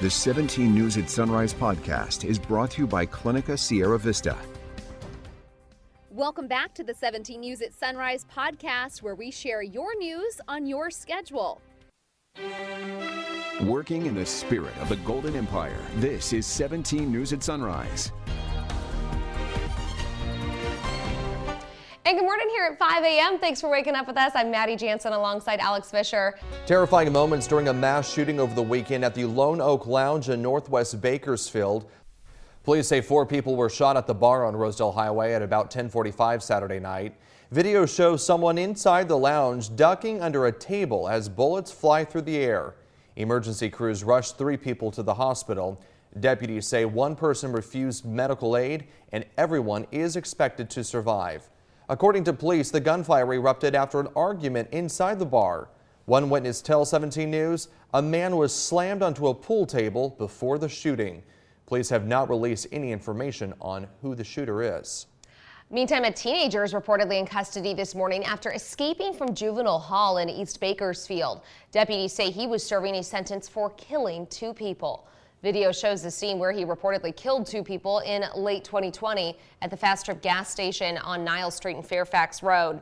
The 17 News at Sunrise podcast is brought to you by Clinica Sierra Vista. Welcome back to the 17 News at Sunrise podcast, where we share your news on your schedule. Working in the spirit of the Golden Empire, this is 17 News at Sunrise. And good morning here at 5 a.m. Thanks for waking up with us. I'm Maddie Jansen alongside Alex Fisher. Terrifying moments during a mass shooting over the weekend at the Lone Oak Lounge in Northwest Bakersfield. Police say 4 people were shot at the bar on Rosedale Highway at about 10:45 Saturday night. Video shows someone inside the lounge ducking under a table as bullets fly through the air. Emergency crews rushed 3 people to the hospital. Deputies say 1 person refused medical aid and everyone is expected to survive. According to police, the gunfire erupted after an argument inside the bar. One witness tells 17 News a man was slammed onto a pool table before the shooting. Police have not released any information on who the shooter is. Meantime, a teenager is reportedly in custody this morning after escaping from juvenile hall in East Bakersfield. Deputies say he was serving a sentence for killing 2 people. Video shows the scene where he reportedly killed 2 people in late 2020 at the Fast Trip gas station on Niles Street and Fairfax Road.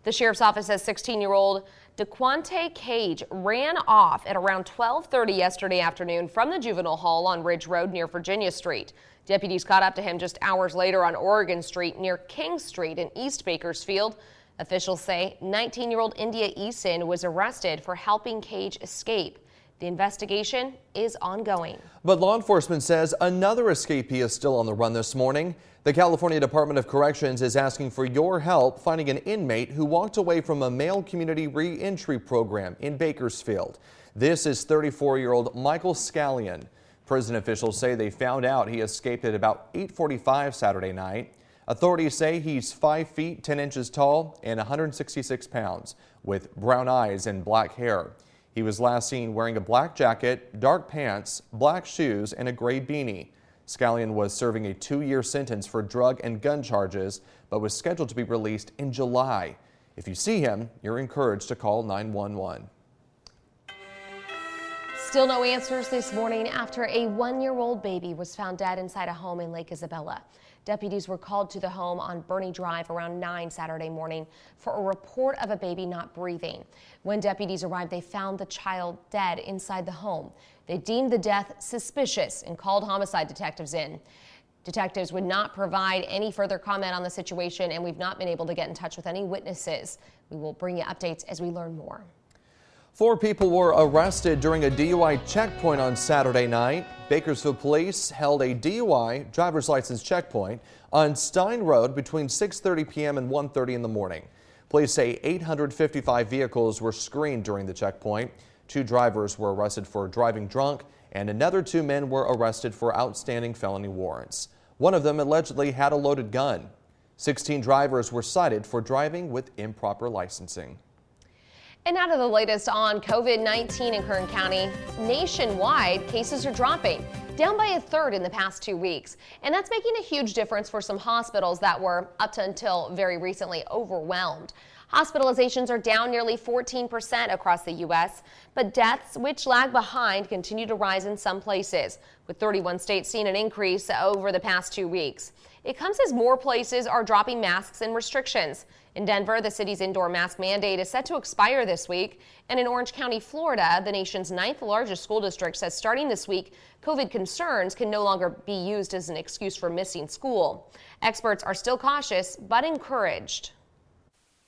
The sheriff's office says 16-year-old DeQuante Cage ran off at around 12:30 yesterday afternoon from the juvenile hall on Ridge Road near Virginia Street. Deputies caught up to him just hours later on Oregon Street near King Street in East Bakersfield. Officials say 19-year-old India Eason was arrested for helping Cage escape. The investigation is ongoing. But law enforcement says another escapee is still on the run this morning. The California Department of Corrections is asking for your help finding an inmate who walked away from a Male Community Reentry Program in Bakersfield. This is 34-year-old Michael Scallion. Prison officials say they found out he escaped at about 8:45 Saturday night. Authorities say he's 5 feet 10 inches tall and 166 pounds with brown eyes and black hair. He was last seen wearing a black jacket, dark pants, black shoes, and a gray beanie. Scallion was serving a 2-year sentence for drug and gun charges, but was scheduled to be released in July. If you see him, you're encouraged to call 911. Still no answers this morning after a 1-year-old baby was found dead inside a home in Lake Isabella. Deputies were called to the home on Burney Drive around 9 Saturday morning for a report of a baby not breathing. When deputies arrived, they found the child dead inside the home. They deemed the death suspicious and called homicide detectives in. Detectives would not provide any further comment on the situation, and we've not been able to get in touch with any witnesses. We will bring you updates as we learn more. 4 people were arrested during a DUI checkpoint on Saturday night. Bakersfield police held a DUI driver's license checkpoint on Stein Road between 6:30 p.m. and 1:30 in the morning. Police say 855 vehicles were screened during the checkpoint. 2 drivers were arrested for driving drunk, and another 2 men were arrested for outstanding felony warrants. One of them allegedly had a loaded gun. 16 drivers were cited for driving with improper licensing. And now to the latest on COVID-19 in Kern County. Nationwide, cases are dropping, down by 1/3 in the past 2 weeks. And that's making a huge difference for some hospitals that were, up to until very recently, overwhelmed. Hospitalizations are down nearly 14% across the U.S., but deaths, which lag behind, continue to rise in some places, with 31 states seeing an increase over the past 2 weeks. It comes as more places are dropping masks and restrictions. In Denver, the city's indoor mask mandate is set to expire this week. And in Orange County, Florida, the nation's 9th largest school district, says starting this week, COVID concerns can no longer be used as an excuse for missing school. Experts are still cautious, but encouraged.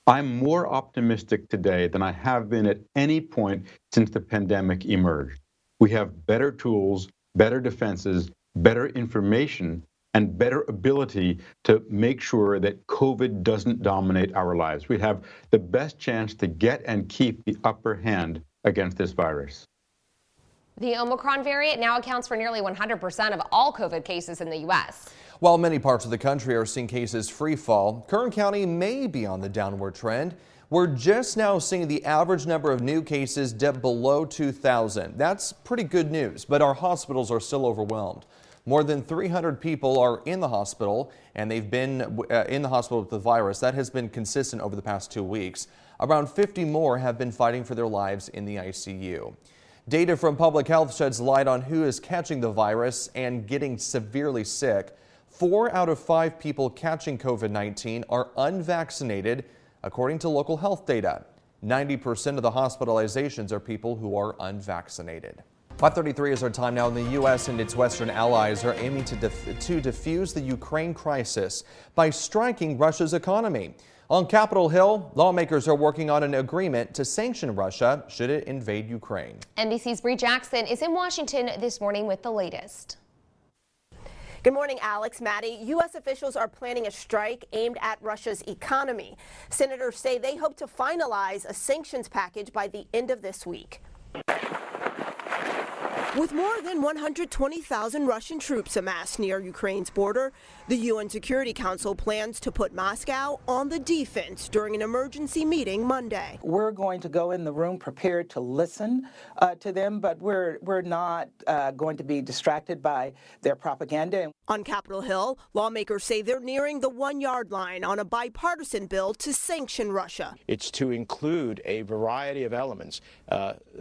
I'm more optimistic today than I have been at any point since the pandemic emerged. We have better tools, better defenses, better information, and better ability to make sure that COVID doesn't dominate our lives. We have the best chance to get and keep the upper hand against this virus. The Omicron variant now accounts for nearly 100% of all COVID cases in the U.S. While many parts of the country are seeing cases free fall, Kern County may be on the downward trend. We're just now seeing the average number of new cases dip below 2,000. That's pretty good news, but our hospitals are still overwhelmed. More than 300 people are in the hospital, and they've been in the hospital with the virus. That has been consistent over the past 2 weeks. Around 50 more have been fighting for their lives in the ICU. Data from public health sheds light on who is catching the virus and getting severely sick. 4 out of 5 people catching COVID-19 are unvaccinated, according to local health data. 90% of the hospitalizations are people who are unvaccinated. 5:33 is our time now. In the U.S. and its Western allies are aiming to defuse the Ukraine crisis by striking Russia's economy. On Capitol Hill, lawmakers are working on an agreement to sanction Russia should it invade Ukraine. NBC's Bree Jackson is in Washington this morning with the latest. Good morning, Alex, Maddie. U.S. officials are planning a strike aimed at Russia's economy. Senators say they hope to finalize a sanctions package by the end of this week. With more than 120,000 Russian troops amassed near Ukraine's border, the UN Security Council plans to put Moscow on the defense during an emergency meeting Monday. We're going to go in the room prepared to listen to them, but we're not going to be distracted by their propaganda. On Capitol Hill, lawmakers say they're nearing the 1-yard line on a bipartisan bill to sanction Russia. It's to include a variety of elements,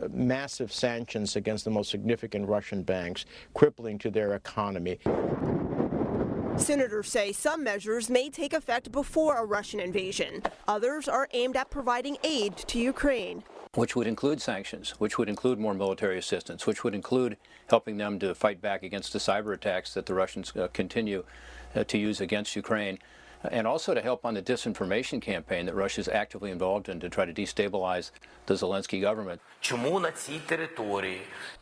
massive sanctions against the most significant Russian banks, crippling to their economy. Senators say some measures may take effect before a Russian invasion. Others are aimed at providing aid to Ukraine, which would include sanctions, which would include more military assistance, which would include helping them to fight back against the cyber attacks that the Russians continue to use against Ukraine, and also to help on the disinformation campaign that Russia is actively involved in to try to destabilize the Zelensky government.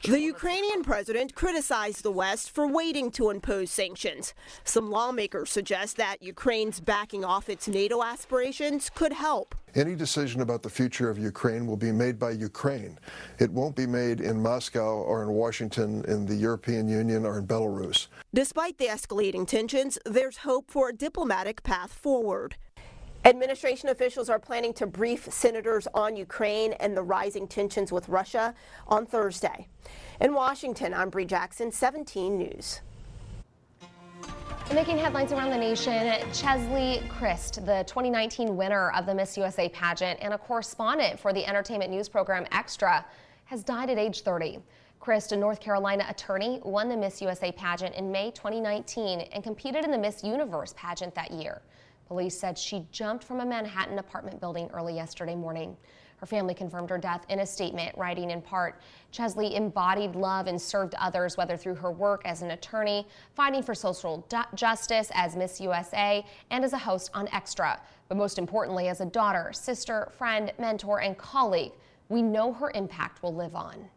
The Ukrainian president criticized the West for waiting to impose sanctions. Some lawmakers suggest that Ukraine's backing off its NATO aspirations could help. Any decision about the future of Ukraine will be made by Ukraine. It won't be made in Moscow or in Washington, in the European Union or in Belarus. Despite the escalating tensions, there's hope for a diplomatic path forward. Administration officials are planning to brief senators on Ukraine and the rising tensions with Russia on Thursday. In Washington, I'm Bree Jackson, 17 News. Making headlines around the nation, Chesley Christ, the 2019 winner of the Miss USA pageant and a correspondent for the entertainment news program Extra, has died at age 30. Christ, a North Carolina attorney, won the Miss USA pageant in May 2019 and competed in the Miss Universe pageant that year. Police said she jumped from a Manhattan apartment building early yesterday morning. Her family confirmed her death in a statement, writing in part, Chesley embodied love and served others, whether through her work as an attorney, fighting for social justice as Miss USA, and as a host on Extra. But most importantly, as a daughter, sister, friend, mentor, and colleague, we know her impact will live on.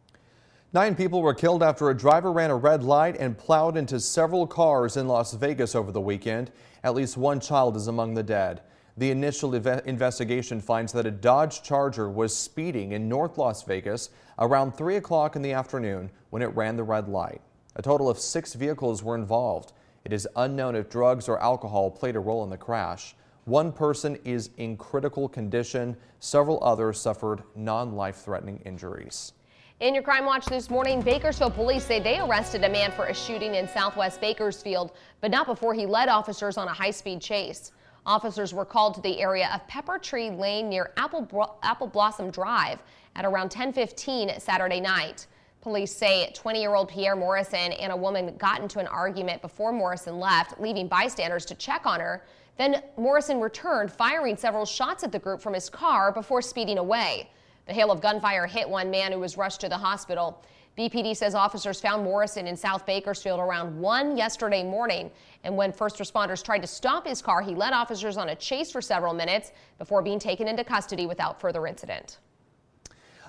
9 people were killed after a driver ran a red light and plowed into several cars in Las Vegas over the weekend. At least 1 child is among the dead. The initial investigation finds that a Dodge Charger was speeding in North Las Vegas around 3 o'clock in the afternoon when it ran the red light. A total of 6 vehicles were involved. It is unknown if drugs or alcohol played a role in the crash. 1 person is in critical condition. Several others suffered non-life-threatening injuries. In your Crime Watch this morning, Bakersfield police say they arrested a man for a shooting in Southwest Bakersfield, but not before he led officers on a high-speed chase. Officers were called to the area of Pepper Tree Lane near Apple Blossom Drive at around 10:15 Saturday night. Police say 20-year-old Pierre Morrison and a woman got into an argument before Morrison left, leaving bystanders to check on her. Then Morrison returned, firing several shots at the group from his car before speeding away. The hail of gunfire hit one man who was rushed to the hospital. BPD says officers found Morrison in South Bakersfield around 1 yesterday morning, and when first responders tried to stop his car, he led officers on a chase for several minutes before being taken into custody without further incident.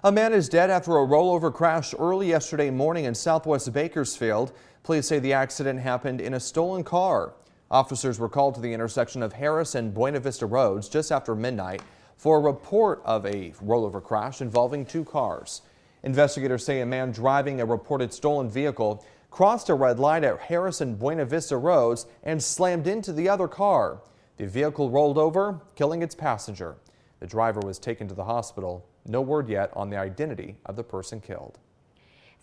A man is dead after a rollover crash early yesterday morning in Southwest Bakersfield. Police say the accident happened in a stolen car. Officers were called to the intersection of Harris and Buena Vista Roads just after midnight for a report of a rollover crash involving 2 cars. Investigators say a man driving a reported stolen vehicle crossed a red light at Harris and Buena Vista Roads and slammed into the other car. The vehicle rolled over, killing its passenger. The driver was taken to the hospital. No word yet on the identity of the person killed.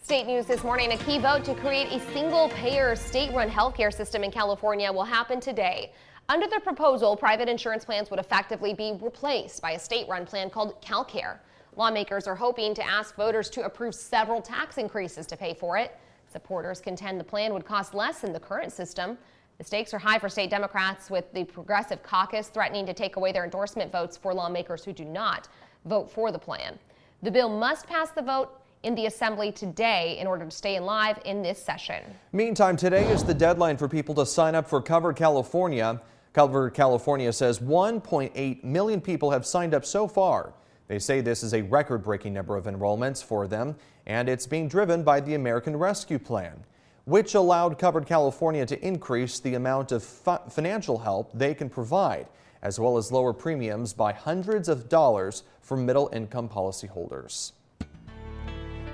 State news this morning, a key vote to create a single-payer state-run healthcare system in California will happen today. Under the proposal, private insurance plans would effectively be replaced by a state-run plan called CalCare. Lawmakers are hoping to ask voters to approve several tax increases to pay for it. Supporters contend the plan would cost less than the current system. The stakes are high for state Democrats, with the Progressive Caucus threatening to take away their endorsement votes for lawmakers who do not vote for the plan. The bill must pass the vote in the Assembly today in order to stay alive in this session. Meantime, today is the deadline for people to sign up for Covered California. Covered California says 1.8 million people have signed up so far. They say this is a record-breaking number of enrollments for them, and it's being driven by the American Rescue Plan, which allowed Covered California to increase the amount of financial help they can provide, as well as lower premiums by hundreds of dollars for middle-income policyholders.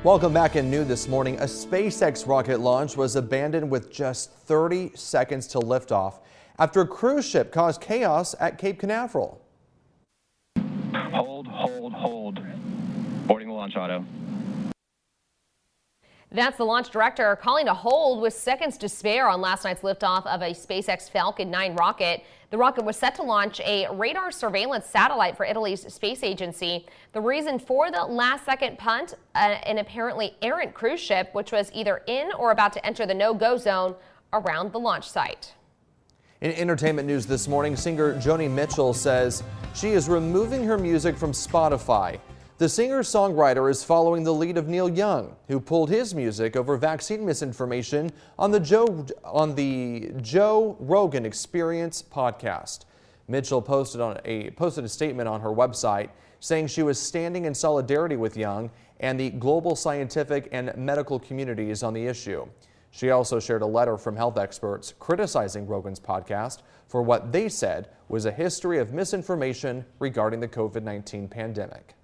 Welcome back in new this morning. A SpaceX rocket launch was abandoned with just 30 seconds to liftoff after a cruise ship caused chaos at Cape Canaveral. Hold. Boarding the launch auto. That's the launch director calling a hold with seconds to spare on last night's liftoff of a SpaceX Falcon 9 rocket. The rocket was set to launch a radar surveillance satellite for Italy's space agency. The reason for the last-second punt, an apparently errant cruise ship, which was either in or about to enter the no-go zone around the launch site. In entertainment news this morning, singer Joni Mitchell says she is removing her music from Spotify. The singer-songwriter is following the lead of Neil Young, who pulled his music over vaccine misinformation on the Joe Rogan Experience podcast. Mitchell posted a statement on her website saying she was standing in solidarity with Young and the global scientific and medical communities on the issue. She also shared a letter from health experts criticizing Rogan's podcast for what they said was a history of misinformation regarding the COVID-19 pandemic.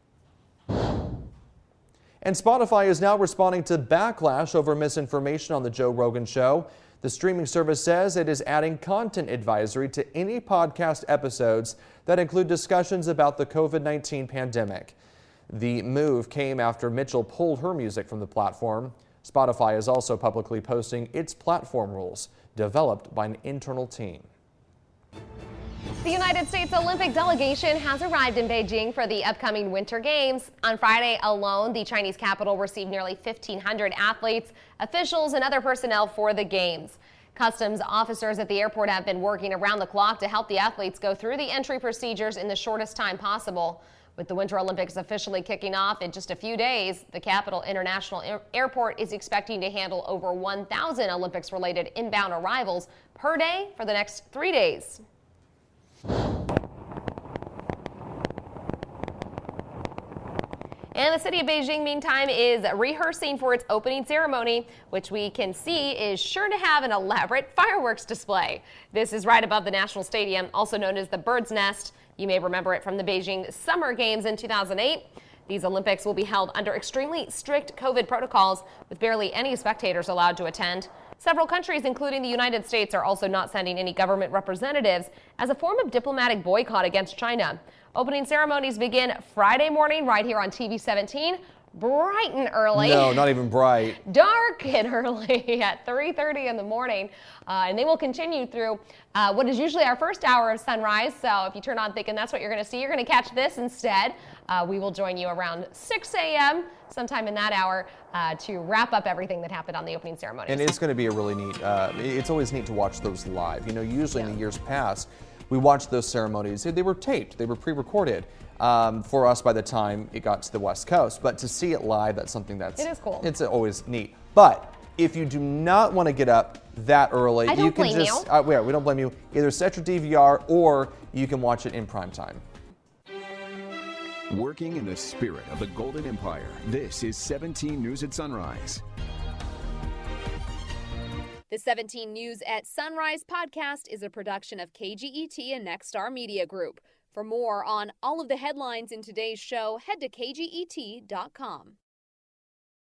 And Spotify is now responding to backlash over misinformation on the Joe Rogan Show. The streaming service says it is adding content advisory to any podcast episodes that include discussions about the COVID-19 pandemic. The move came after Mitchell pulled her music from the platform. Spotify is also publicly posting its platform rules, developed by an internal team. The United States Olympic delegation has arrived in Beijing for the upcoming Winter Games. On Friday alone, the Chinese capital received nearly 1,500 athletes, officials, and other personnel for the Games. Customs officers at the airport have been working around the clock to help the athletes go through the entry procedures in the shortest time possible. With the Winter Olympics officially kicking off in just a few days, the Capital International Airport is expecting to handle over 1,000 Olympics-related inbound arrivals per day for the next 3 days. And the city of Beijing, meantime, is rehearsing for its opening ceremony, which we can see is sure to have an elaborate fireworks display. This is right above the National Stadium, also known as the Bird's Nest. You may remember it from the Beijing Summer Games in 2008. These Olympics will be held under extremely strict COVID protocols, with barely any spectators allowed to attend. Several countries, including the United States, are also not sending any government representatives as a form of diplomatic boycott against China. Opening ceremonies begin Friday morning right here on TV 17, bright and early. No, not even bright. Dark and early at 3:30 in the morning. And they will continue through what is usually our first hour of sunrise. So if you turn on thinking that's what you're going to see, you're going to catch this instead. We will join you around 6 a.m. sometime in that hour to wrap up everything that happened on the opening ceremony. And it's going to be a really neat, it's always neat to watch those live. You know, usually in the years past, we watched those ceremonies. They were taped, they were pre-recorded for us by the time it got to the West Coast. But to see it live, that's something that's... It is cool. It's always neat. But if you do not want to get up that early, you can just... we don't blame you. Either set your DVR or you can watch it in prime time. Working in the spirit of the Golden Empire, this is 17 News at Sunrise. The 17 News at Sunrise podcast is a production of KGET and Nexstar Media Group. For more on all of the headlines in today's show, head to kget.com.